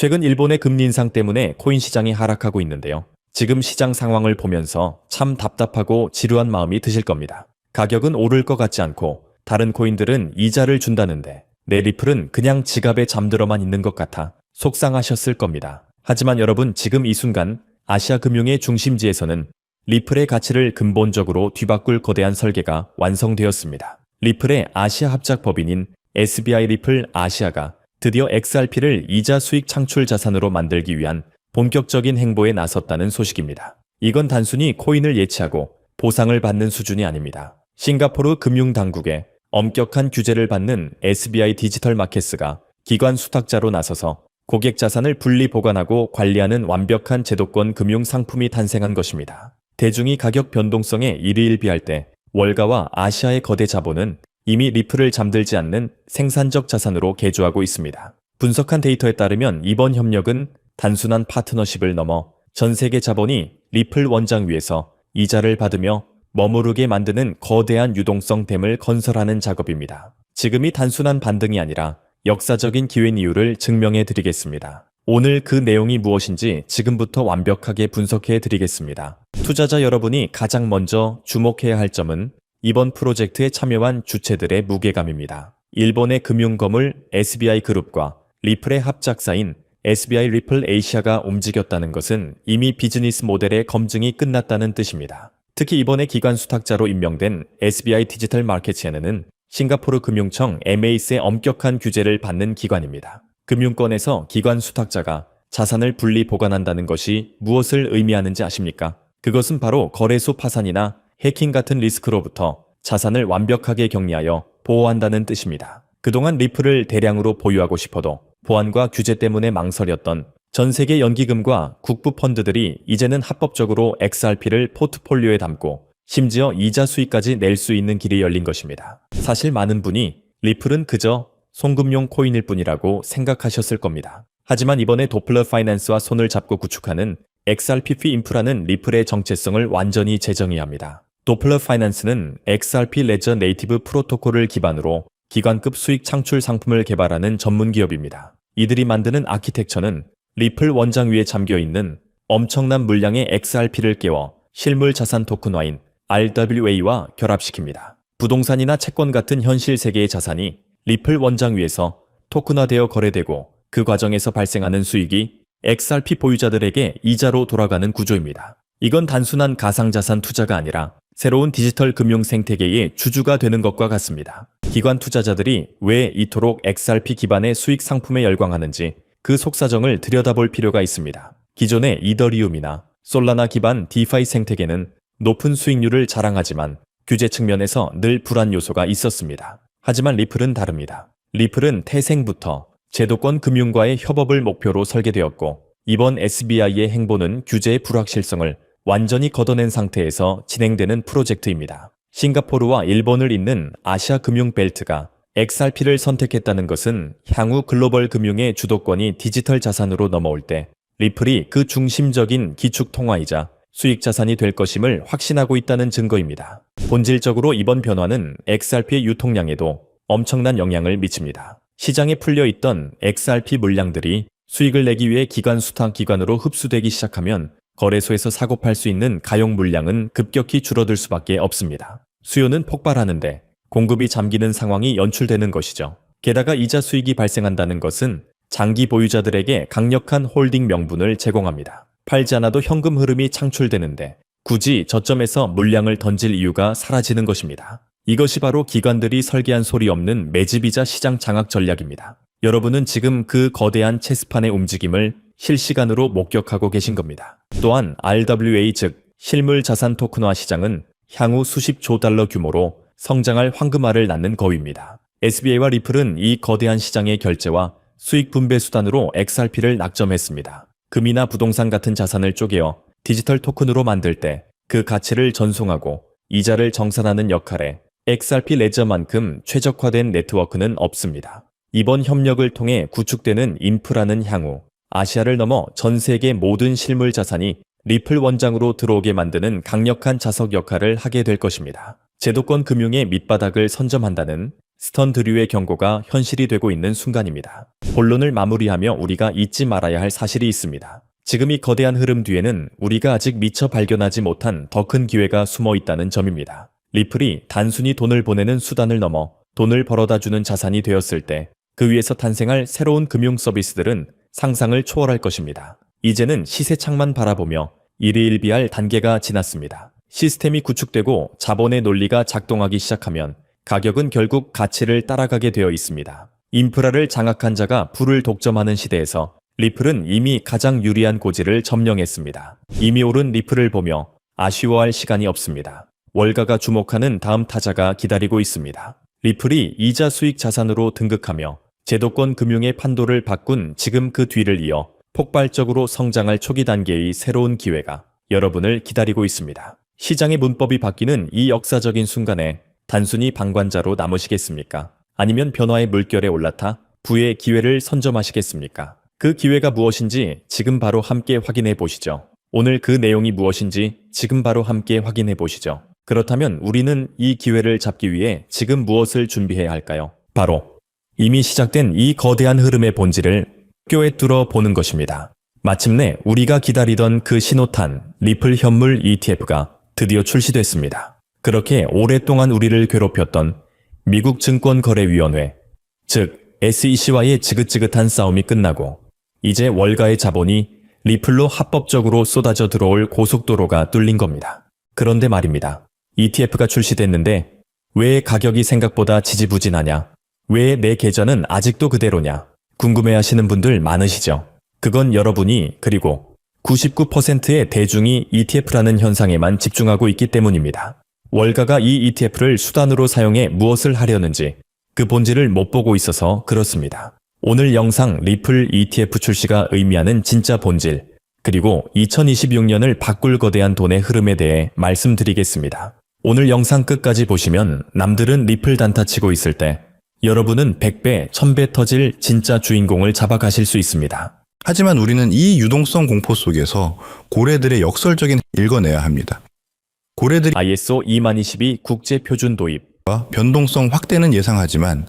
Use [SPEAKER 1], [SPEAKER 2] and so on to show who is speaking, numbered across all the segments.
[SPEAKER 1] 최근 일본의 금리 인상 때문에 코인 시장이 하락하고 있는데요. 지금 시장 상황을 보면서 참 답답하고 지루한 마음이 드실 겁니다. 가격은 오를 것 같지 않고 다른 코인들은 이자를 준다는데 내 리플은 그냥 지갑에 잠들어만 있는 것 같아 속상하셨을 겁니다. 하지만 여러분, 지금 이 순간 아시아 금융의 중심지에서는 리플의 가치를 근본적으로 뒤바꿀 거대한 설계가 완성되었습니다. 리플의 아시아 합작 법인인 SBI 리플 아시아가 드디어 XRP를 이자 수익 창출 자산으로 만들기 위한 본격적인 행보에 나섰다는 소식입니다. 이건 단순히 코인을 예치하고 보상을 받는 수준이 아닙니다. 싱가포르 금융당국의 엄격한 규제를 받는 SBI 디지털 마켓스가 기관 수탁자로 나서서 고객 자산을 분리 보관하고 관리하는 완벽한 제도권 금융 상품이 탄생한 것입니다. 대중이 가격 변동성에 일희일비할 때 월가와 아시아의 거대 자본은 이미 리플을 잠들지 않는 생산적 자산으로 개조하고 있습니다. 분석한 데이터에 따르면 이번 협력은 단순한 파트너십을 넘어 전 세계 자본이 리플 원장 위에서 이자를 받으며 머무르게 만드는 거대한 유동성 댐을 건설하는 작업입니다. 지금이 단순한 반등이 아니라 역사적인 기회인 이유를 증명해 드리겠습니다. 오늘 그 내용이 무엇인지 지금부터 완벽하게 분석해 드리겠습니다. 투자자 여러분이 가장 먼저 주목해야 할 점은 이번 프로젝트에 참여한 주체들의 무게감입니다. 일본의 금융거물 SBI 그룹과 리플의 합작사인 SBI 리플 아시아가 움직였다는 것은 이미 비즈니스 모델의 검증이 끝났다는 뜻입니다. 특히 이번에 기관 수탁자로 임명된 SBI 디지털 마켓에는 싱가포르 금융청 MAS의 엄격한 규제를 받는 기관입니다. 금융권에서 기관 수탁자가 자산을 분리 보관한다는 것이 무엇을 의미하는지 아십니까? 그것은 바로 거래소 파산이나 해킹 같은 리스크로부터 자산을 완벽하게 격리하여 보호한다는 뜻입니다. 그동안 리플을 대량으로 보유하고 싶어도 보안과 규제 때문에 망설였던 전 세계 연기금과 국부 펀드들이 이제는 합법적으로 XRP를 포트폴리오에 담고 심지어 이자 수익까지 낼 수 있는 길이 열린 것입니다. 사실 많은 분이 리플은 그저 송금용 코인일 뿐이라고 생각하셨을 겁니다. 하지만 이번에 도플러 파이낸스와 손을 잡고 구축하는 XRP 인프라는 리플의 정체성을 완전히 재정의합니다. 도플러 파이낸스는 XRP 레저 네이티브 프로토콜을 기반으로 기관급 수익 창출 상품을 개발하는 전문 기업입니다. 이들이 만드는 아키텍처는 리플 원장 위에 잠겨있는 엄청난 물량의 XRP를 깨워 실물 자산 토큰화인 RWA와 결합시킵니다. 부동산이나 채권 같은 현실 세계의 자산이 리플 원장 위에서 토큰화되어 거래되고 그 과정에서 발생하는 수익이 XRP 보유자들에게 이자로 돌아가는 구조입니다. 이건 단순한 가상자산 투자가 아니라 새로운 디지털 금융 생태계의 주주가 되는 것과 같습니다. 기관 투자자들이 왜 이토록 XRP 기반의 수익 상품에 열광하는지 그 속사정을 들여다볼 필요가 있습니다. 기존의 이더리움이나 솔라나 기반 디파이 생태계는 높은 수익률을 자랑하지만 규제 측면에서 늘 불안 요소가 있었습니다. 하지만 리플은 다릅니다. 리플은 태생부터 제도권 금융과의 협업을 목표로 설계되었고 이번 SBI의 행보는 규제의 불확실성을 완전히 걷어낸 상태에서 진행되는 프로젝트입니다. 싱가포르와 일본을 잇는 아시아 금융 벨트가 XRP를 선택했다는 것은 향후 글로벌 금융의 주도권이 디지털 자산으로 넘어올 때 리플이 그 중심적인 기축 통화이자 수익 자산이 될 것임을 확신하고 있다는 증거입니다. 본질적으로 이번 변화는 XRP의 유통량에도 엄청난 영향을 미칩니다. 시장에 풀려있던 XRP 물량들이 수익을 내기 위해 기관 수탁 기관으로 흡수되기 시작하면 거래소에서 사고 팔 수 있는 가용 물량은 급격히 줄어들 수밖에 없습니다. 수요는 폭발하는데 공급이 잠기는 상황이 연출되는 것이죠. 게다가 이자 수익이 발생한다는 것은 장기 보유자들에게 강력한 홀딩 명분을 제공합니다. 팔지 않아도 현금 흐름이 창출되는데 굳이 저점에서 물량을 던질 이유가 사라지는 것입니다. 이것이 바로 기관들이 설계한 소리 없는 매집이자 시장 장악 전략입니다. 여러분은 지금 그 거대한 체스판의 움직임을 실시간으로 목격하고 계신 겁니다. 또한 RWA 즉 실물 자산 토큰화 시장은 향후 수십조 달러 규모로 성장할 황금알을 낳는 거위입니다. SBI와 리플은 이 거대한 시장의 결제와 수익 분배 수단으로 XRP를 낙점했습니다. 금이나 부동산 같은 자산을 쪼개어 디지털 토큰으로 만들 때 그 가치를 전송하고 이자를 정산하는 역할에 XRP 레저만큼 최적화된 네트워크는 없습니다. 이번 협력을 통해 구축되는 인프라는 향후 아시아를 넘어 전 세계 모든 실물 자산이 리플 원장으로 들어오게 만드는 강력한 자석 역할을 하게 될 것입니다. 제도권 금융의 밑바닥을 선점한다는 스턴 드류의 경고가 현실이 되고 있는 순간입니다. 본론을 마무리하며 우리가 잊지 말아야 할 사실이 있습니다. 지금 이 거대한 흐름 뒤에는 우리가 아직 미처 발견하지 못한 더 큰 기회가 숨어 있다는 점입니다. 리플이 단순히 돈을 보내는 수단을 넘어 돈을 벌어다주는 자산이 되었을 때 그 위에서 탄생할 새로운 금융 서비스들은 상상을 초월할 것입니다. 이제는 시세창만 바라보며 일희일비할 단계가 지났습니다. 시스템이 구축되고 자본의 논리가 작동하기 시작하면 가격은 결국 가치를 따라가게 되어 있습니다. 인프라를 장악한 자가 부를 독점하는 시대에서 리플은 이미 가장 유리한 고지를 점령했습니다. 이미 오른 리플을 보며 아쉬워할 시간이 없습니다. 월가가 주목하는 다음 타자가 기다리고 있습니다. 리플이 이자 수익 자산으로 등극하며 제도권 금융의 판도를 바꾼 지금 그 뒤를 이어 폭발적으로 성장할 초기 단계의 새로운 기회가 여러분을 기다리고 있습니다. 시장의 문법이 바뀌는 이 역사적인 순간에 단순히 방관자로 남으시겠습니까? 아니면 변화의 물결에 올라타 부의 기회를 선점하시겠습니까? 그 기회가 무엇인지 지금 바로 함께 확인해 보시죠. 오늘 그 내용이 무엇인지 지금 바로 함께 확인해 보시죠. 그렇다면 우리는 이 기회를 잡기 위해 지금 무엇을 준비해야 할까요? 바로 이미 시작된 이 거대한 흐름의 본질을 꿰 뚫어 보는 것입니다. 마침내 우리가 기다리던 그 신호탄 리플 현물 ETF가 드디어 출시됐습니다. 그렇게 오랫동안 우리를 괴롭혔던 미국 증권거래위원회, 즉 SEC와의 지긋지긋한 싸움이 끝나고 이제 월가의 자본이 리플로 합법적으로 쏟아져 들어올 고속도로가 뚫린 겁니다. 그런데 말입니다. ETF가 출시됐는데 왜 가격이 생각보다 지지부진하냐? 왜 내 계좌는 아직도 그대로냐? 궁금해하시는 분들 많으시죠? 그건 여러분이 그리고 99%의 대중이 ETF라는 현상에만 집중하고 있기 때문입니다. 월가가 이 ETF를 수단으로 사용해 무엇을 하려는지 그 본질을 못 보고 있어서 그렇습니다. 오늘 영상 리플 ETF 출시가 의미하는 진짜 본질, 그리고 2026년을 바꿀 거대한 돈의 흐름에 대해 말씀드리겠습니다. 오늘 영상 끝까지 보시면 남들은 리플 단타치고 있을 때 여러분은 100배, 1000배 터질 진짜 주인공을 잡아가실 수 있습니다.
[SPEAKER 2] 하지만 우리는 이 유동성 공포 속에서 고래들의 역설적인 읽어내야 합니다. 고래들이
[SPEAKER 1] ISO 2022 국제표준 도입,
[SPEAKER 2] 변동성 확대는 예상하지만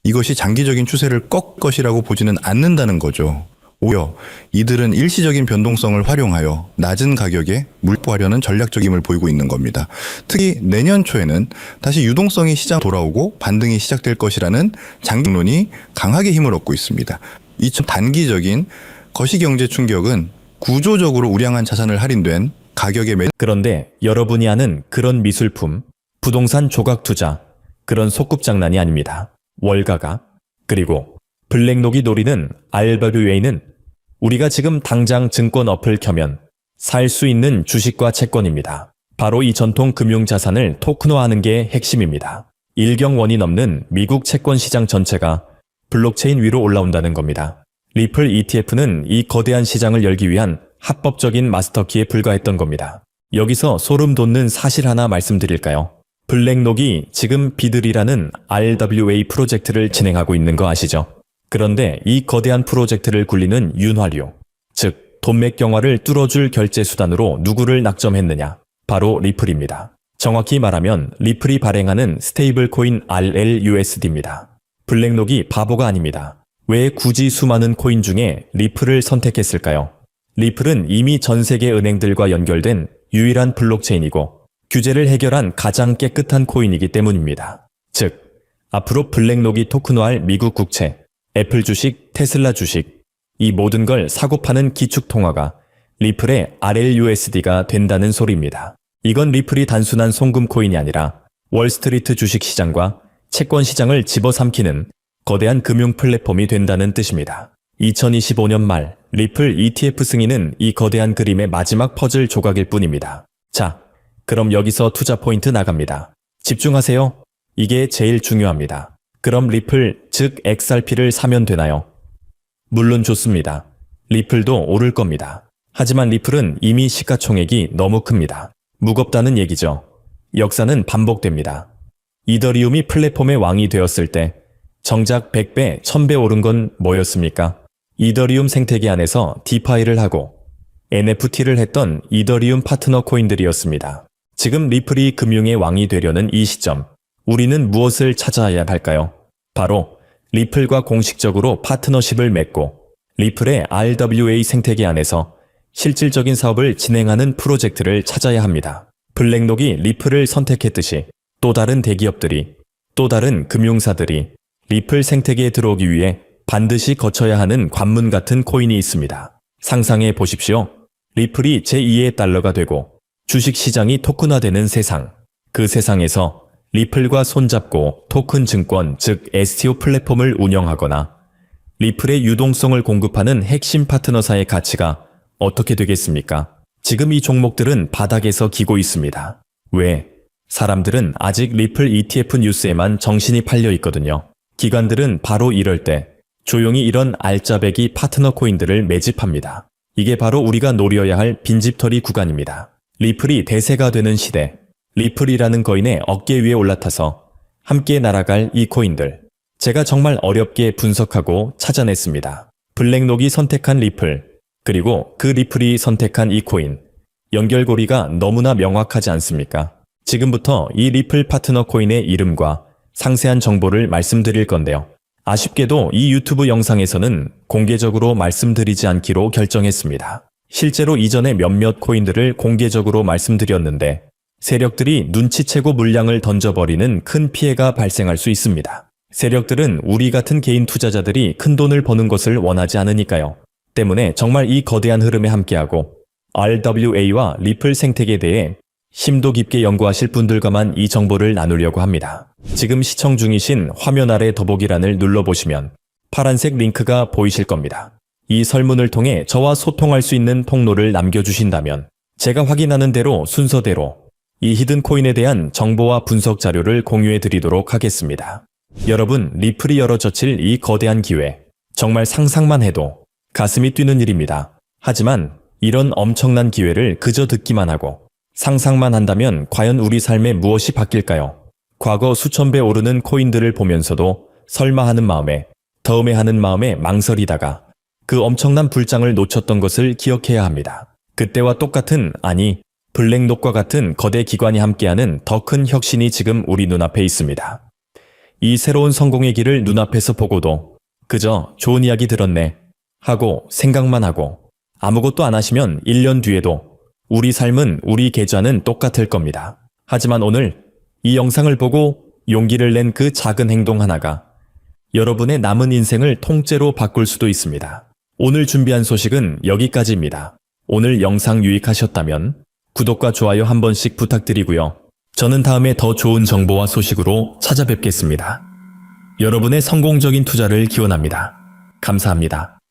[SPEAKER 2] 이것이 장기적인 추세를 꺾을 것이라고 보지는 않는다는 거죠. 오히려 이들은 일시적인 변동성을 활용하여 낮은 가격에 물보하려는 전략적임을 보이고 있는 겁니다. 특히 내년 초에는 다시 유동성이 시장 돌아오고 반등이 시작될 것이라는 장기론이 강하게 힘을 얻고 있습니다. 이처럼 단기적인 거시경제 충격은 구조적으로 우량한 자산을 할인된 가격의
[SPEAKER 1] 그런데 여러분이 아는 그런 미술품, 부동산 조각 투자, 그런 소꿉장난이 아닙니다. 월가가, 그리고 블랙록이 노리는 RWA는 우리가 지금 당장 증권 어플 켜면 살 수 있는 주식과 채권입니다. 바로 이 전통 금융 자산을 토큰화하는 게 핵심입니다. 일경원이 넘는 미국 채권 시장 전체가 블록체인 위로 올라온다는 겁니다. 리플 ETF는 이 거대한 시장을 열기 위한 합법적인 마스터키에 불과했던 겁니다. 여기서 소름 돋는 사실 하나 말씀드릴까요? 블랙록이 지금 비들이라는 RWA 프로젝트를 진행하고 있는 거 아시죠? 그런데 이 거대한 프로젝트를 굴리는 윤활유, 즉 돈맥 경화를 뚫어줄 결제 수단으로 누구를 낙점했느냐? 바로 리플입니다. 정확히 말하면 리플이 발행하는 스테이블 코인 RLUSD입니다. 블랙록이 바보가 아닙니다. 왜 굳이 수많은 코인 중에 리플을 선택했을까요? 리플은 이미 전 세계 은행들과 연결된 유일한 블록체인이고 규제를 해결한 가장 깨끗한 코인이기 때문입니다. 즉, 앞으로 블랙록이 토큰화할 미국 국채, 애플 주식, 테슬라 주식, 이 모든 걸 사고 파는 기축통화가 리플의 RLUSD가 된다는 소리입니다. 이건 리플이 단순한 송금 코인이 아니라 월스트리트 주식시장과 채권시장을 집어삼키는 거대한 금융 플랫폼이 된다는 뜻입니다. 2025년 말 리플 ETF 승인은 이 거대한 그림의 마지막 퍼즐 조각일 뿐입니다. 자, 그럼 여기서 투자 포인트 나갑니다. 집중하세요. 이게 제일 중요합니다. 그럼 리플, 즉 XRP를 사면 되나요? 물론 좋습니다. 리플도 오를 겁니다. 하지만 리플은 이미 시가총액이 너무 큽니다. 무겁다는 얘기죠. 역사는 반복됩니다. 이더리움이 플랫폼의 왕이 되었을 때 정작 100배, 1000배 오른 건 뭐였습니까? 이더리움 생태계 안에서 디파이를 하고 NFT를 했던 이더리움 파트너 코인들이었습니다. 지금 리플이 금융의 왕이 되려는 이 시점, 우리는 무엇을 찾아야 할까요? 바로 리플과 공식적으로 파트너십을 맺고 리플의 RWA 생태계 안에서 실질적인 사업을 진행하는 프로젝트를 찾아야 합니다. 블랙록이 리플을 선택했듯이 또 다른 대기업들이, 또 다른 금융사들이 리플 생태계에 들어오기 위해 반드시 거쳐야 하는 관문 같은 코인이 있습니다. 상상해 보십시오. 리플이 제2의 달러가 되고 주식시장이 토큰화되는 세상. 그 세상에서 리플과 손잡고 토큰 증권, 즉 STO 플랫폼을 운영하거나 리플의 유동성을 공급하는 핵심 파트너사의 가치가 어떻게 되겠습니까? 지금 이 종목들은 바닥에서 기고 있습니다. 왜? 사람들은 아직 리플 ETF 뉴스에만 정신이 팔려 있거든요. 기관들은 바로 이럴 때 조용히 이런 알짜배기 파트너 코인들을 매집합니다. 이게 바로 우리가 노려야 할 빈집털이 구간입니다. 리플이 대세가 되는 시대, 리플이라는 거인의 어깨 위에 올라타서 함께 날아갈 이 코인들. 제가 정말 어렵게 분석하고 찾아냈습니다. 블랙록이 선택한 리플, 그리고 그 리플이 선택한 이 코인. 연결고리가 너무나 명확하지 않습니까? 지금부터 이 리플 파트너 코인의 이름과 상세한 정보를 말씀드릴 건데요. 아쉽게도 이 유튜브 영상에서는 공개적으로 말씀드리지 않기로 결정했습니다. 실제로 이전에 몇몇 코인들을 공개적으로 말씀드렸는데 세력들이 눈치채고 물량을 던져버리는 큰 피해가 발생할 수 있습니다. 세력들은 우리 같은 개인 투자자들이 큰 돈을 버는 것을 원하지 않으니까요. 때문에 정말 이 거대한 흐름에 함께하고 RWA와 리플 생태계에 대해 심도 깊게 연구하실 분들과만 이 정보를 나누려고 합니다. 지금 시청 중이신 화면 아래 더보기란을 눌러보시면 파란색 링크가 보이실 겁니다. 이 설문을 통해 저와 소통할 수 있는 통로를 남겨주신다면 제가 확인하는 대로 순서대로 이 히든 코인에 대한 정보와 분석 자료를 공유해 드리도록 하겠습니다. 여러분, 리플이 열어젖힐 이 거대한 기회, 정말 상상만 해도 가슴이 뛰는 일입니다. 하지만 이런 엄청난 기회를 그저 듣기만 하고 상상만 한다면 과연 우리 삶에 무엇이 바뀔까요? 과거 수천 배 오르는 코인들을 보면서도 설마 하는 마음에, 더음에 하는 마음에 망설이다가 그 엄청난 불장을 놓쳤던 것을 기억해야 합니다. 그때와 똑같은, 아니 블랙록과 같은 거대 기관이 함께하는 더 큰 혁신이 지금 우리 눈앞에 있습니다. 이 새로운 성공의 길을 눈앞에서 보고도 그저 좋은 이야기 들었네 하고 생각만 하고 아무것도 안 하시면 1년 뒤에도 우리 삶은, 우리 계좌는 똑같을 겁니다. 하지만 오늘 이 영상을 보고 용기를 낸 그 작은 행동 하나가 여러분의 남은 인생을 통째로 바꿀 수도 있습니다. 오늘 준비한 소식은 여기까지입니다. 오늘 영상 유익하셨다면 구독과 좋아요 한 번씩 부탁드리고요. 저는 다음에 더 좋은 정보와 소식으로 찾아뵙겠습니다. 여러분의 성공적인 투자를 기원합니다. 감사합니다.